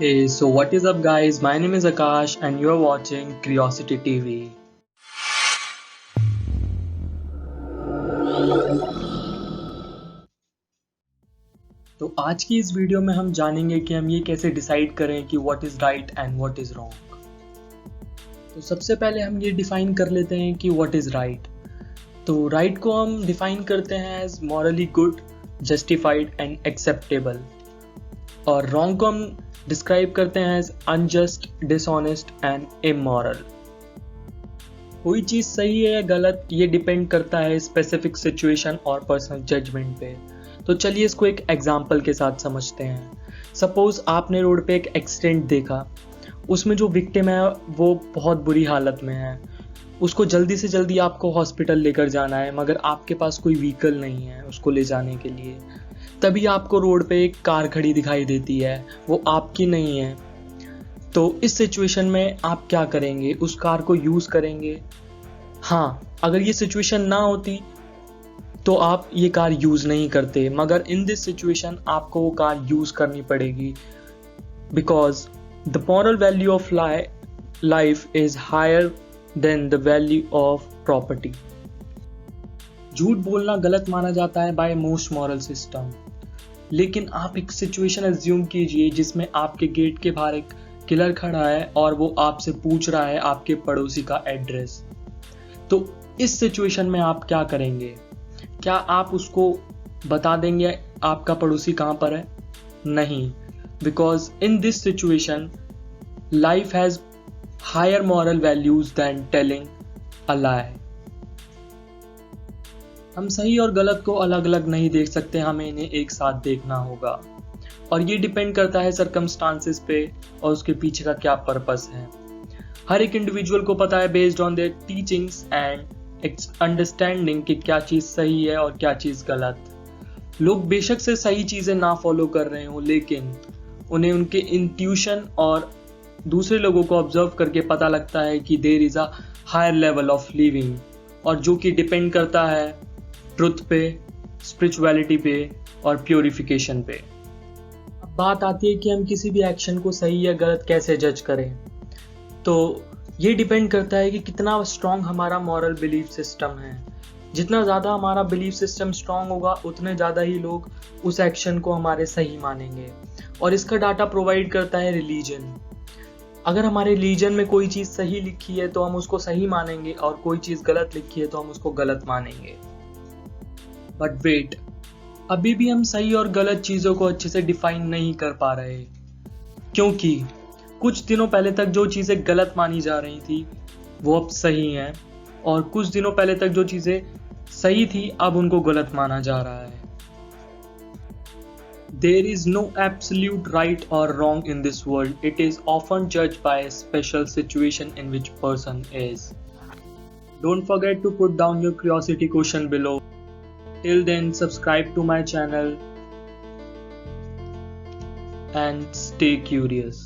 Hey, so what is up, guys? My name is Akash, and you're watching Curiosity TV. तो आज की इस video में हम जानेंगे कि हम ये कैसे डिसाइड करें कि what is right and what is wrong. तो सबसे पहले हम ये डिफाइन कर लेते हैं कि what is right. तो right को हम डिफाइन करते हैं as morally good, justified and acceptable. और wrong को हम डिस्क्राइब करते हैं as unjust, dishonest and immoral. कोई चीज़ सही है या गलत ये डिपेंड करता है स्पेसिफिक सिचुएशन और पर्सनल जजमेंट पे। तो चलिए इसको एक एग्जांपल के साथ समझते हैं। सपोज आपने रोड पे एक एक्सीडेंट देखा, उसमें जो विक्टिम है वो बहुत बुरी हालत में है, उसको जल्दी से जल्दी आपको हॉस्पिटल लेकर जाना है, मगर आपके पास कोई व्हीकल नहीं है उसको ले जाने के लिए। तभी आपको रोड पे एक कार खड़ी दिखाई देती है, वो आपकी नहीं है। तो इस सिचुएशन में आप क्या करेंगे? उस कार को यूज़ करेंगे? हाँ, अगर ये सिचुएशन ना होती तो आप ये कार यूज़ नहीं करते, मगर इन दिस सिचुएशन आपको वो कार यूज़ करनी पड़ेगी because the moral value of life is higher than the value of property. झूठ बोलना गलत माना जाता है बाय मोस्ट मॉरल सिस्टम, लेकिन आप एक सिचुएशन एज्यूम कीजिए जिसमें आपके गेट के बाहर एक किलर खड़ा है और वो आपसे पूछ रहा है आपके पड़ोसी का एड्रेस। तो इस सिचुएशन में आप क्या करेंगे? क्या आप उसको बता देंगे आपका पड़ोसी कहाँ पर है? नहीं, because in this situation life has higher moral values than telling a lie. हम सही और गलत को अलग अलग नहीं देख सकते, हमें इन्हें एक साथ देखना होगा और ये डिपेंड करता है सर्कमस्टांसेस पे और उसके पीछे का क्या पर्पस है। हर एक इंडिविजुअल को पता है based on their teachings and understanding कि क्या चीज़ सही है और क्या चीज़ गलत। लोग बेशक से सही चीज़ें ना फॉलो कर रहे हो, लेकिन उन्हें उनके इंट्यूशन और दूसरे लोगों को ऑब्जर्व करके पता लगता है कि there is a higher level of living, और जो कि डिपेंड करता है ट्रुथ पे, स्पिरिचुअलिटी पे और प्योरिफिकेशन पे। अब बात आती है कि हम किसी भी एक्शन को सही या गलत कैसे जज करें। तो ये डिपेंड करता है कि कितना स्ट्रॉन्ग हमारा मॉरल बिलीफ सिस्टम है। जितना ज़्यादा हमारा बिलीफ सिस्टम स्ट्रॉन्ग होगा, उतने ज़्यादा ही लोग उस एक्शन को हमारे सही मानेंगे, और इसका डाटा प्रोवाइड करता है रिलीजन। अगर हमारे रिलीजन में कोई चीज़ सही लिखी है तो हम उसको सही मानेंगे, और कोई चीज़ गलत लिखी है तो हम उसको गलत मानेंगे। बट वेट, अभी भी हम सही और गलत चीज़ों को अच्छे से डिफाइन नहीं कर पा रहे, क्योंकि कुछ दिनों पहले तक जो चीज़ें गलत मानी जा रही थी वो अब सही हैं, और कुछ दिनों पहले तक जो चीज़ें सही थी अब उनको गलत माना जा रहा है। There is no absolute right or wrong in this world. It is often judged by a special situation in which person is. Don't forget to put down your curiosity question below. Till then, subscribe to my channel and stay curious.